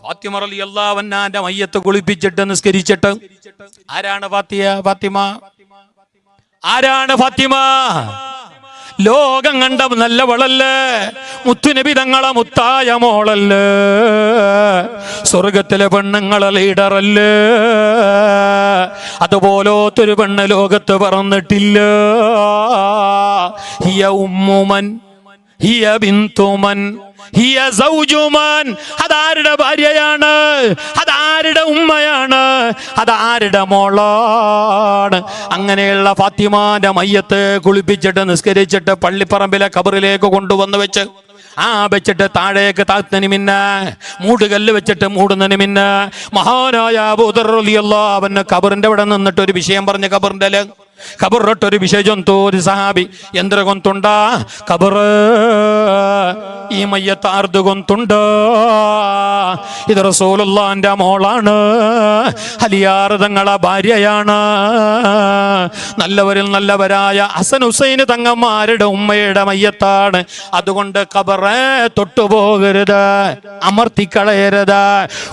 ഫാത്തിമ റളിയല്ലാഹു അൻഹാന്റെ മയ്യത്ത് കുളിപ്പിച്ചിട്ട് നിസ്കരിച്ചിട്ട് ആരാണ് ഫാത്തിമ? ആരാണ് ഫാത്തിമ? ലോകം കണ്ട നല്ലവളല്ലേ, മുത്തുനബി തങ്ങളെ മുത്തായ മോളല്ലേ, സ്വർഗത്തിലെ പെണ്ണുങ്ങളെ ലീഡറല്ലേ, അതുപോലത്തൊരു പെണ്ണ് ലോകത്ത് പറന്നിട്ടില്ല. ഹിയ ഉമ്മുമൻ ഹിയ ബിന്തുമൻ ഹിയ സൗജുമൻ. അതാരുടെ ഭാര്യയാണ്, അതാരുടെ ഉമ്മയാണ്, അതാരുടെ മോളാണ്. അങ്ങനെയുള്ള ഫാത്തിമാന്റെ മയ്യത്ത് കുളിപ്പിച്ചിട്ട് നിസ്കരിച്ചിട്ട് പള്ളിപ്പറമ്പിലെ ഖബറിലേക്ക് കൊണ്ടുവന്ന് വെച്ച് വെച്ചിട്ട് താഴേക്ക് താഴ്ത്തന് മിന്ന മൂടുകല്ല് വെച്ചിട്ട് മൂടുന്നതിന് മിന്ന മഹാനായ അബൂദർ റളിയല്ലാഹു അൻഹു ഖബറിന്റെ അവിടെ നിന്നിട്ട് ഒരു വിഷയം പറഞ്ഞ ഖബറിട്ടൊരു വിഷയം ഒരു സഹാബി എന്ത്ര കൊന്തുണ്ട ഖബർ ഈ മയ്യത്ത് ആർദ് കൊന്തുണ്ട്, ഇത് റസൂലുള്ളാഹിന്റെ മോളാണ്, അലിയാർ തങ്ങളെ ഭാര്യയാണ്, നല്ലവരിൽ നല്ലവരായ ഹസൻ ഹുസൈൻ തങ്ങന്മാരുടെ ഉമ്മയുടെ മയ്യത്താണ്. അതുകൊണ്ട് ഖബറെ തൊട്ടുപോകരുത്, അമർത്തിക്കളയരുത്,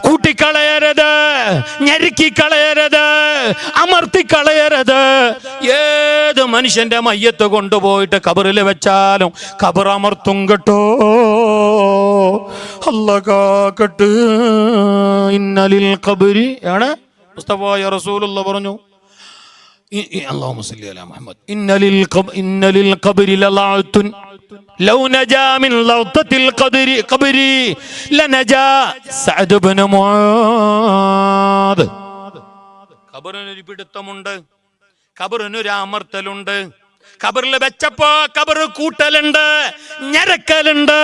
കൂട്ടിക്കളയരുത്, ഞെരുക്കിക്കളയരുത്, അമർത്തിക്കളയരുത്. ഏത് മനുഷ്യന്റെ മയ്യത്ത് കൊണ്ടുപോയിട്ട് ഖബറിൽ വെച്ചാലും ഖബർ അമർത്തും കേട്ടോ. അല്ലാഹ് കാക്കട്ടെ. ഇന്നലിൽ ഖബരി ആണ് മുസ്തഫായ റസൂലുള്ളാഹി പറഞ്ഞു, അല്ലാഹുമ്മ സ്വല്ലി അലാ മുഹമ്മദ്, ഇന്നലിൽ ഖബരി ലലഅത്തുൻ ലൗ നജാ മിൻ ലൗതത്തിൽ ഖബരി ലനജാ സഅദ് ഇബ്നു മുആദ്. ഖബറിനൊരു പിടുത്തമുണ്ട്, ഖബറിനൊരു അമർത്തലുണ്ട്. ഖബറിൽ വെച്ചപ്പോ ഖബർ കൂട്ടലുണ്ട്, ഞെരക്കലുണ്ട്.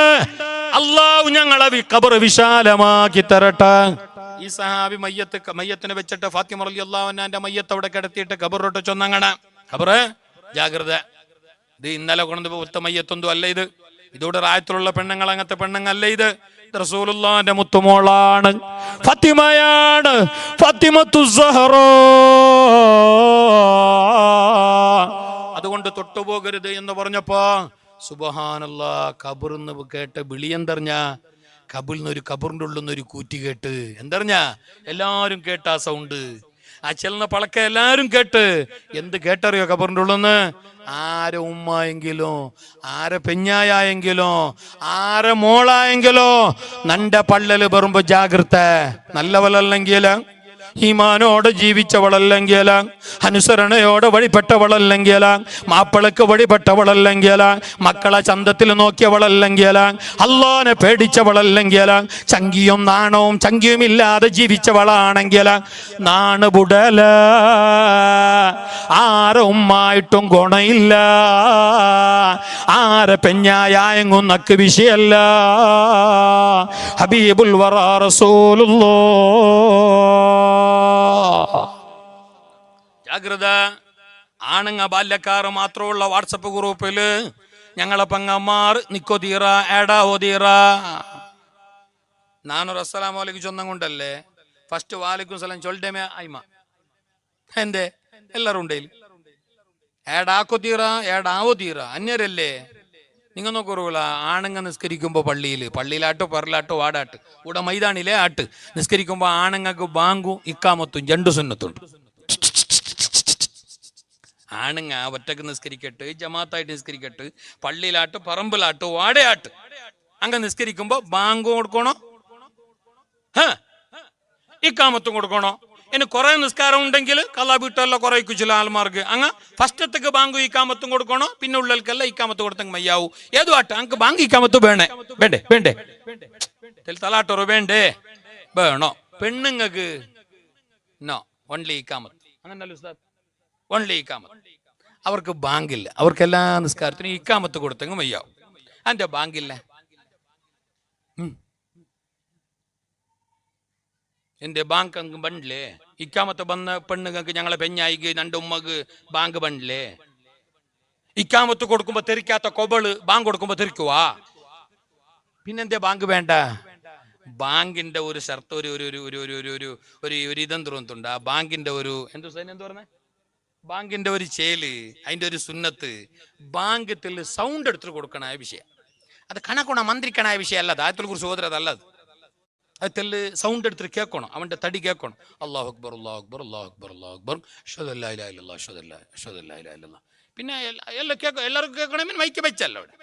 അല്ലാഹു ഞങ്ങളെ ഖബർ വിശാലമാക്കി തരട്ടെ. ഈ സഹാബി മയ്യത്തിനെ വെച്ചിട്ട് ഫാത്തിമ റളിയല്ലാഹു അൻഹാന്റെ മയ്യത്ത് അവിടെ കിടത്തിയിട്ട് ഖബറിലോട്ട് ചൊന്നങ്ങണ. ഖബറ് ജാഗ്രത, ഇത് ഇന്നലെ കൊണ്ടു പോലത്തെ മയ്യത്തൊന്നും അല്ല, ഇതോടെ റായത്തിലുള്ള പെണ്ണുങ്ങൾ അങ്ങനത്തെ പെണ്ണുങ്ങല്ല, ഇത് റസൂലുള്ളാഹിന്റെ മുത്തുമോളാണ്, ഫാത്തിമയാണ്, ഫാത്തിമത്തു സഹറ. അതുകൊണ്ട് തൊട്ടുപോകരുത് എന്ന് പറഞ്ഞപ്പോ സുബ്ഹാനല്ലാഹ്, ഖബറിന്ന് കേട്ട വിളിയെന്തറിഞ്ഞ, ഖബറിന്റെ ഉള്ളിൽ നിന്ന് ഒരു കൂറ്റി കേട്ട്, എന്തറിഞ്ഞ എല്ലാരും കേട്ട ആ സൗണ്ട്, ആ ചെല്ലുന്ന പളക്ക എല്ലാരും കേട്ട്. എന്ത് കേട്ടറിയോ ഖബറിന്റെ ഉള്ളിൽ നിന്ന്? ആരെ ഉമ്മായെങ്കിലോ, ആരെ പെഞ്ഞായെങ്കിലോ, ആരെ മോളായെങ്കിലോ നന്റെ പള്ളല് പെറുമ്പോ ജാഗ്രത. നല്ലവളല്ലെങ്കിൽ, ഈമാനോടെ ജീവിച്ചവളല്ലെങ്കിൽ, അനുസരണയോടെ വഴിപ്പെട്ടവളല്ലെങ്കിൽ, മാപ്പിളക്ക് വഴിപ്പെട്ടവളല്ലെങ്കിൽ, മക്കളെ ചന്തത്തിൽ നോക്കിയവളല്ലെങ്കിൽ, അല്ലാഹുവിനെ പേടിച്ചവളല്ലെങ്കിൽ, ചങ്കിയും നാണവും ചങ്കിയും ഇല്ലാതെ ജീവിച്ചവളാണെങ്കിൽ നാണുപുടല, ആരെ ഉമ്മായിട്ടും ഗുണയില്ല, ആരെ പെഞ്ഞായെങ്ങും നക്ക് വിഷയല്ല. ഹബീബുൽ വറ റസൂലുള്ളാഹ്. ജാഗ്രത. ആണുങ്ങ ബാല്യക്കാർ മാത്രമുള്ള വാട്സപ്പ് ഗ്രൂപ്പില് ഞങ്ങളെ പങ്ങന്മാർ നിക്കോതീറ ഏടാ ഓതീറ. നാനൂറ് അസ്സലാമു അലൈക്കും ചൊന്നം കൊണ്ടല്ലേ ഫസ്റ്റ് വാലൈക്കും സലാം ചൊല്ലേമേ അയ്മ എന്തേ എല്ലാരും ഉണ്ടേൽ ഏടാക്കൊതീറ ഏടാവോതീറ അന്യരല്ലേ. നിങ്ങൾ നോക്കൂല, ആണുങ്ങ നിസ്കരിക്കുമ്പോ പള്ളിയിലാട്ടോ പറലാട്ടോ വാടാട്ട് ഇവിടെ മൈതാനിലെ ആട്ട് നിസ്കരിക്കുമ്പോ ആണുങ്ങൾക്ക് ബാങ്കും ഇക്കാമത്തും രണ്ടു സുന്നത്തുണ്ട്. ആണുങ്ങ ഒറ്റക്ക് നിസ്കരിക്കട്ട്, ജമാഅത്തായിട്ട് നിസ്കരിക്കട്ട്, പള്ളിയിലാട്ട് പറമ്പിലാട്ട് വാടയാട്ട് അങ്ങ് നിസ്കരിക്കുമ്പോ ബാങ്കും കൊടുക്കണോ, ഇക്കാമത്തും കൊടുക്കണോ. ഇനി കുറെ നിസ്കാരം ഉണ്ടെങ്കിൽ കള്ളാ വീട്ടല്ല കുറെ ചില ആൾമാർക്ക് അങ്ങ് ഫസ്റ്റത്തേക്ക് ബാങ്ക് ഇക്കാമത്തും കൊടുക്കണോ, പിന്നെ ഉള്ളൽക്കല്ല ഇക്കാമത്ത് കൊടുത്തെങ്കിൽ മയ്യാവൂ. ഏതു ആട്ടെ അങ്ങ് ബാങ്ക് ഇക്കാമത്ത് വേണ്ടേ തലാട്ടോറ് വേണ്ടേ വേണോ. പെണ്ണുങ്ങൾക്ക് നോ, ഓൺലി ഇക്കാമത്ത്. അങ്ങനല്ലോ ഉസ്താദ്, ഓൺലി ഇക്കാമത്ത്. അവർക്ക് ബാങ്കില്ല, അവർക്ക് എല്ലാ നിസ്കാരത്തിനും ഇക്കാമത്ത് കൊടുത്തെങ്കിൽ മയ്യാവും. അതിന്റെ ബാങ്കില്ല. എന്റെ ബാങ്ക് അങ്ങ് ബണ്ടില്ലേ ഇക്കാമത്ത് വന്ന പെണ്ണുങ്ങൾക്ക് ഞങ്ങളെ പെഞ്ഞായിക്ക് രണ്ട് ഉമ്മക്ക് ബാങ്ക് ബണ്ടില്ലേ. ഇക്കാമത്ത് കൊടുക്കുമ്പോ തെറിക്കാത്ത കൊബള് ബാങ്ക് കൊടുക്കുമ്പോ തെറിക്കുവാ. പിന്നെന്തേ ബാങ്ക് വേണ്ട? ബാങ്കിന്റെ ഒരു ഷർത്ത് ഒരു ഇതെന്തുണ്ട്, ആ ബാങ്കിന്റെ ഒരു എന്തു പറഞ്ഞ ബാങ്കിന്റെ ഒരു ചേല്, അതിന്റെ ഒരു സുന്നത്ത്, ബാങ്കത്തിൽ സൗണ്ട് എടുത്തിട്ട് കൊടുക്കണ വിഷയം. അത് കണക്കുണ മന്ത്രിക്കണായ വിഷയം അല്ലത്, ആയത്തിൽ കുറിച്ച് ഓതരതല്ലത്. അതെല്ലാം സൗണ്ട് എടുത്തിട്ട് കേൾക്കണം, അവൻ്റെ തടി കേൾക്കണം. അല്ലാഹു അക്ബർ അല്ലാഹു അക്ബർ അല്ലാഹു അക്ബർ അല്ലാഹു അക്ബർ അഷ്ഹദു അല്ലാ ഇലാഹ ഇല്ലല്ലാഹ് അഷ്ഹദു അല്ലാ ഇലാഹ ഇല്ലല്ലാഹ്. പിന്നെ എല്ലാം കേൾക്കും, എല്ലാവർക്കും കേൾക്കണമെങ്കിൽ മൈക്ക് വെച്ചല്ലോ അവിടെ.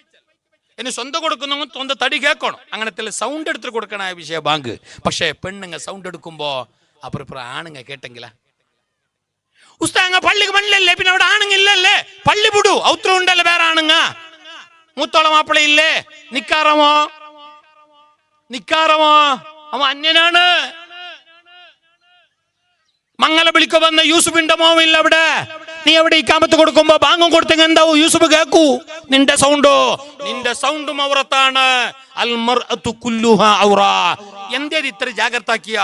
ഇനി സ്വന്തം കൊടുക്കുന്ന സ്വന്തം തടി കേൾക്കണം. അങ്ങനത്തെ സൗണ്ട് എടുത്തിട്ട് കൊടുക്കണ വിഷയ ബാങ്ക്. പക്ഷേ പെണ്ണുങ്ങ സൗണ്ട് എടുക്കുമ്പോ അപ്പുറം ആണുങ്ങ കേട്ടെങ്കിലാ ഉസ്താങ്ങ പള്ളിക്ക് മണ്ണിലല്ലേ, പിന്നെ അവിടെ ആണുങ്ങില്ലല്ലേ, പള്ളി വിടൂ, ഔത്രം ഉണ്ടല്ലേ വേറെ ആണുങ്ങ. മൂത്തോള മാപ്പിള ഇല്ലേ, നിക്കാറമോ അവൻ അന്യനാണ്. മംഗല വിളിക്കു വന്ന യൂസുഫിന്റെ മോവില്ല അവിടെ. നീ എവിടെ ഇക്കാമത്ത് കൊടുക്കുമ്പോ ബാങ്കും കൊടുത്തെങ്കിൽ എന്താവും, യൂസുഫ് കേക്കൂ നിന്റെ സൗണ്ടും ഔറത്താണ്. അൽ മർഅതു കുല്ലുഹാ ഔറ. എന്തേത് ഇത്ര ജാഗ്രത ആക്കിയ?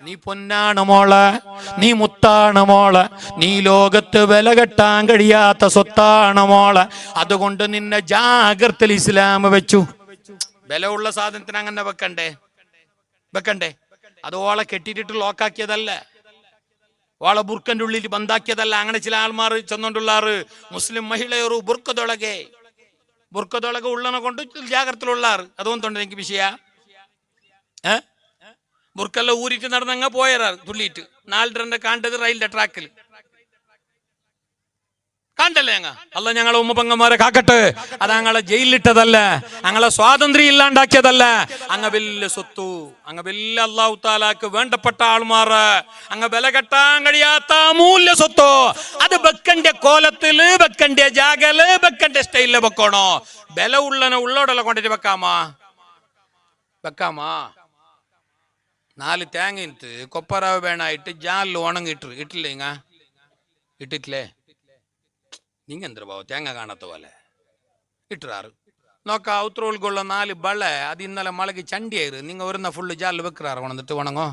നീ പൊന്നാണ് മോള്, നീ മുത്താണ് മോള്, നീ ലോകത്ത് വില കെട്ടാൻ കഴിയാത്ത സ്വത്താണ് മോള്. അതുകൊണ്ട് നിന്നെ ജാഗ്രതയിൽ ഇസ്ലാം വെച്ചു. വില ഉള്ള സാധനത്തിന് അങ്ങനെ വെക്കണ്ടേ? അത് ഓളെ കെട്ടിയിട്ട് ലോക്കാക്കിയതല്ല, ഓളെ ബുർക്കന്റെ ഉള്ളിൽ ബന്ധാക്കിയതല്ല. അങ്ങനെ ചില ആൾമാർ ചെന്നോണ്ടുള്ളാറ് മുസ്ലിം മഹിളയൊരു ബുർക്കതൊളകെ ഉള്ളനെ കൊണ്ട് ജാഗ്രതയിലുള്ളാറ്. അതുകൊണ്ടുണ്ട് എനിക്ക് വിഷയ ബുർക്കെല്ലാം ഊരിട്ട് നടന്നങ്ങ പോയറാറ് തുള്ളിയിട്ട്. 4 കാണ്ടത് റെയിലിന്റെ ട്രാക്കിൽ കണ്ടല്ലേ ഞങ്ങ. അല്ല ഞങ്ങളെ ഉമ്മപങ്ങന്മാരെ കാക്കട്ടെ. അത് ഞങ്ങളെ ജയിലിലിട്ടതല്ല, ഞങ്ങളെ സ്വാതന്ത്ര്യം ഇല്ലാണ്ടാക്കിയതല്ല. അങ്ങ വലിയ സ്വത്തു, അങ്ങ വലിയ അല്ലാഹു തആലക്ക് വേണ്ടപ്പെട്ട ആൾമാര്, അങ്ങ വില കെട്ടാൻ കഴിയാത്ത അമൂല്യ സ്വത്തോ. അത് വെക്കണ്ട കോലത്തില്, വെക്കണ്ട ജാഗല്, വെക്കണ്ട സ്റ്റൈലില് വെക്കണോ. വില ഉള്ളോടെല്ലാം കൊണ്ടിട്ട് വെക്കാമാ 4 തേങ്ങ ഇട്ട് കൊപ്പറാവ് വേണായിട്ട് ജാലിൽ ഉണങ്ങിട്ട് ഇട്ടില്ലേ നിങ്ങ എന്തൊരു ഭാവം തേങ്ങ കാണാത്ത പോലെ ഇട്ടാറ് നോക്ക. ഔത്രോൾക്കുള്ള 4 ബള അത് ഇന്നലെ മളകി ചണ്ടിയായിரு. നിങ്ങൾ വരുന്ന ഫുള്ള് ജാലിൽ വെക്കാറ് ഉണന്നിട്ട് ഉണങ്ങോ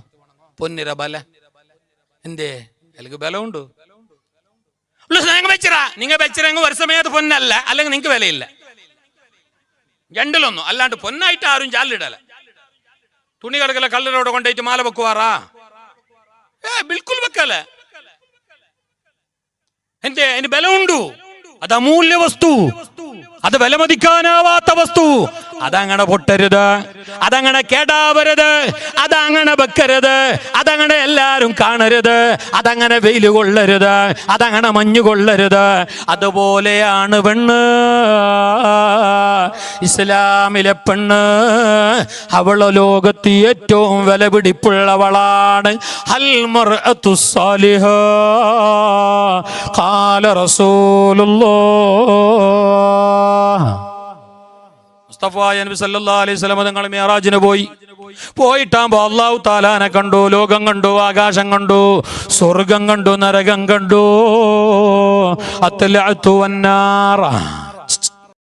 പൊന്നിര ബല എന്തേ അതിലേക്ക് ബലമുണ്ട്. നിങ്ങൾ വെച്ചിറങ്ങ് ഒരു സമയത്ത് പൊന്നല്ല, അല്ലെങ്കിൽ നിങ്ങൾക്ക് വിലയില്ല. രണ്ടിലൊന്നും അല്ലാണ്ട് പൊന്നായിട്ട് ആരും ജാലിലിടല. തുണി കടക്കല കള്ളരോടെ കൊണ്ടുപോയിട്ട് മാല വെക്കുവാറാ? ബിൽക്കുൽ വെക്കല. എന്തേ അതിന് ബലമുണ്ടു. അത് അമൂല്യ വസ്തു, അത് വിലമതിക്കാനാവാത്ത വസ്തു. അതങ്ങനെ പൊട്ടരുത്, അതങ്ങനെ കേടാവരുത്, അതങ്ങനെ വെക്കരുത്, അതങ്ങനെ എല്ലാരും കാണരുത്, അതങ്ങനെ വെയിൽ കൊള്ളരുത്, അതങ്ങനെ മഞ്ഞ് കൊള്ളരുത്. അതുപോലെയാണ് പെണ്ണ്. ഇസ്ലാമിലെ പെണ്ണ് അവളെ ലോകത്ത് ഏറ്റവും വിലപിടിപ്പുള്ളവളാണ്. അൽ മർഅതു സാലിഹ ഖാല റസൂലുള്ളാഹ്. മുസ്തഫ നബി സല്ലല്ലാഹു അലൈഹി വസല്ലം തങ്ങൾ മിഅ്റാജിന് പോയിട്ടാകുമ്പോ അല്ലാഹു തആലാനെ കണ്ടു, ലോകം കണ്ടു, ആകാശം കണ്ടു, സ്വർഗം കണ്ടു, നരകം കണ്ടു. അത്ലഅതു വന്നാറ